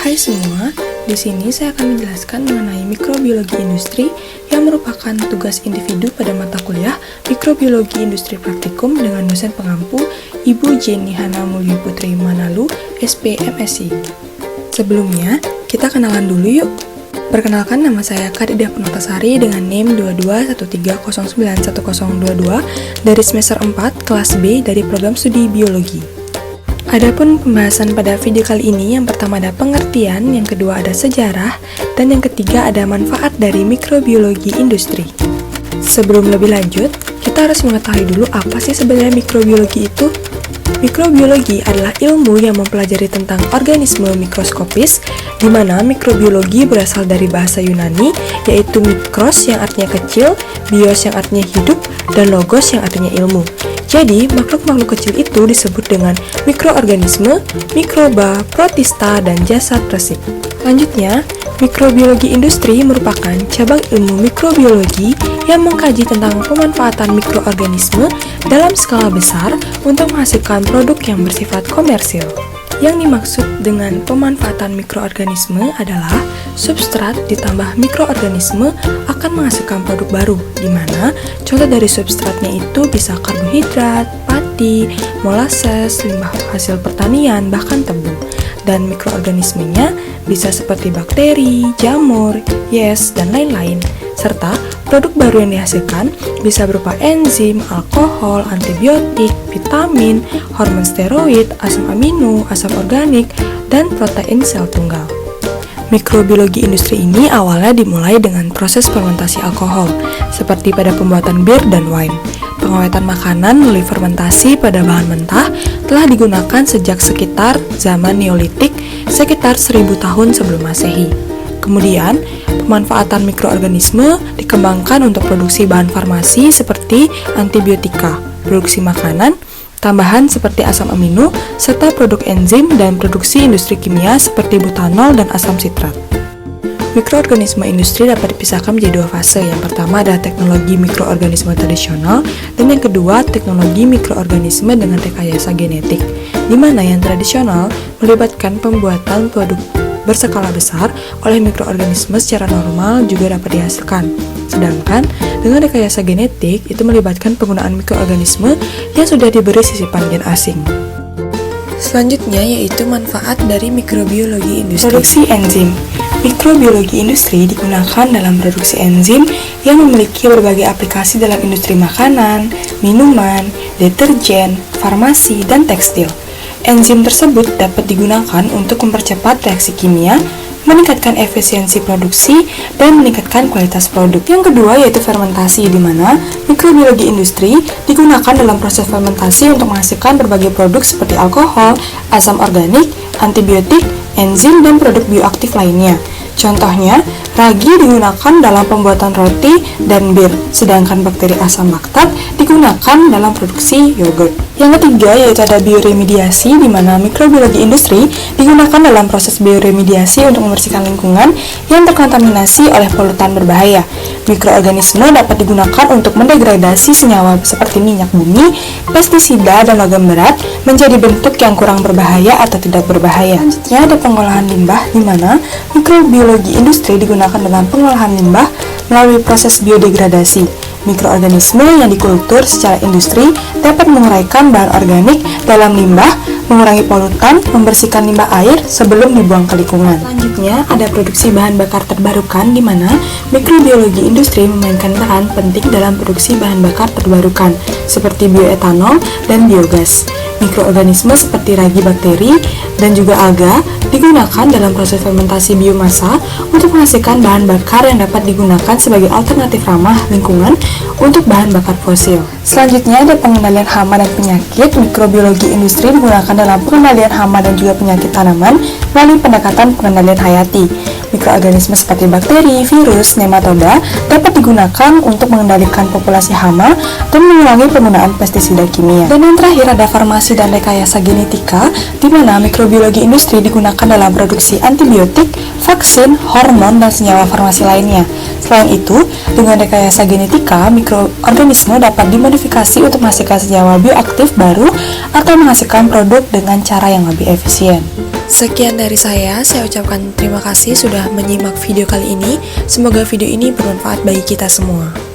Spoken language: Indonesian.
Hai semua, di sini saya akan menjelaskan mengenai mikrobiologi industri yang merupakan tugas individu pada mata kuliah Mikrobiologi Industri Praktikum dengan dosen pengampu Ibu Jenny Hana Mulyo Putri Manalu, SP MSc. Sebelumnya, kita kenalan dulu yuk. Perkenalkan, nama saya Kadidah Purnotasari dengan NIM 2213091022 dari semester 4 kelas B dari program studi biologi. Adapun pembahasan pada video kali ini, yang pertama ada pengertian, yang kedua ada sejarah, dan yang ketiga ada manfaat dari mikrobiologi industri. Sebelum lebih lanjut, kita harus mengetahui dulu apa sih sebenarnya mikrobiologi itu. Mikrobiologi adalah ilmu yang mempelajari tentang organisme mikroskopis, di mana mikrobiologi berasal dari bahasa Yunani, yaitu mikros yang artinya kecil, bios yang artinya hidup, dan logos yang artinya ilmu. Jadi, makhluk-makhluk kecil itu disebut dengan mikroorganisme, mikroba, protista, dan jasad resik. Selanjutnya, mikrobiologi industri merupakan cabang ilmu mikrobiologi yang mengkaji tentang pemanfaatan mikroorganisme dalam skala besar untuk menghasilkan produk yang bersifat komersil. Yang dimaksud dengan pemanfaatan mikroorganisme adalah substrat ditambah mikroorganisme akan menghasilkan produk baru, di mana contoh dari substratnya itu bisa karbohidrat, pati, molasses, limbah hasil pertanian, bahkan tebu. Dan mikroorganismenya bisa seperti bakteri, jamur, yeast, dan lain-lain. Serta produk baru yang dihasilkan bisa berupa enzim, alkohol, antibiotik, vitamin, hormon steroid, asam amino, asam organik, dan protein sel tunggal. Mikrobiologi industri ini awalnya dimulai dengan proses fermentasi alkohol, seperti pada pembuatan bir dan wine. Pengawetan makanan melalui fermentasi pada bahan mentah telah digunakan sejak sekitar zaman Neolitik, sekitar 1000 tahun sebelum Masehi. Kemudian, pemanfaatan mikroorganisme dikembangkan untuk produksi bahan farmasi seperti antibiotika, produksi makanan, tambahan seperti asam amino, serta produk enzim dan produksi industri kimia seperti butanol dan asam sitrat. Mikroorganisme industri dapat dipisahkan menjadi dua fase. Yang pertama adalah teknologi mikroorganisme tradisional, dan yang kedua teknologi mikroorganisme dengan rekayasa genetik, di mana yang tradisional melibatkan pembuatan produk berskala besar oleh mikroorganisme secara normal juga dapat dihasilkan. Sedangkan dengan rekayasa genetik itu melibatkan penggunaan mikroorganisme yang sudah diberi sisipan gen asing. Selanjutnya yaitu manfaat dari mikrobiologi industri. Produksi enzim. Mikrobiologi industri digunakan dalam produksi enzim yang memiliki berbagai aplikasi dalam industri makanan, minuman, deterjen, farmasi, dan tekstil. Enzim tersebut dapat digunakan untuk mempercepat reaksi kimia, meningkatkan efisiensi produksi, dan meningkatkan kualitas produk. Yang kedua yaitu fermentasi, di mana mikrobiologi industri digunakan dalam proses fermentasi untuk menghasilkan berbagai produk seperti alkohol, asam organik, antibiotik, enzim, dan produk bioaktif lainnya. Contohnya, ragi digunakan dalam pembuatan roti dan bir, sedangkan bakteri asam laktat digunakan dalam produksi yogurt. Yang ketiga yaitu ada bioremediasi, di mana mikrobiologi industri digunakan dalam proses bioremediasi untuk membersihkan lingkungan yang terkontaminasi oleh polutan berbahaya. Mikroorganisme dapat digunakan untuk mendegradasi senyawa seperti minyak bumi, pestisida, dan logam berat menjadi bentuk yang kurang berbahaya atau tidak berbahaya. Selanjutnya ada pengolahan limbah, di mana mikrobiologi industri digunakan dalam pengolahan limbah melalui proses biodegradasi. Mikroorganisme yang dikultur secara industri dapat menguraikan bahan organik dalam limbah, mengurangi polutan, membersihkan limbah air sebelum dibuang ke lingkungan. Selanjutnya ada produksi bahan bakar terbarukan, di mana mikrobiologi industri memainkan peran penting dalam produksi bahan bakar terbarukan seperti bioetanol dan biogas. Mikroorganisme seperti ragi bakteri dan juga alga digunakan dalam proses fermentasi biomasa untuk menghasilkan bahan bakar yang dapat digunakan sebagai alternatif ramah lingkungan untuk bahan bakar fosil. Selanjutnya ada pengendalian hama dan penyakit. Mikrobiologi industri digunakan dalam pengendalian hama dan juga penyakit tanaman melalui pendekatan pengendalian hayati. Mikroorganisme seperti bakteri, virus, nematoda dapat digunakan untuk mengendalikan populasi hama dan mengurangi penggunaan pestisida kimia. Dan yang terakhir ada farmasi dan rekayasa genetika, di mana mikrobiologi industri digunakan dalam produksi antibiotik, vaksin, hormon, dan senyawa farmasi lainnya. Selain itu, dengan rekayasa genetika, mikroorganisme dapat dimodifikasi untuk menghasilkan senyawa bioaktif baru atau menghasilkan produk dengan cara yang lebih efisien. Sekian dari saya ucapkan terima kasih sudah menyimak video kali ini. Semoga video ini bermanfaat bagi kita semua.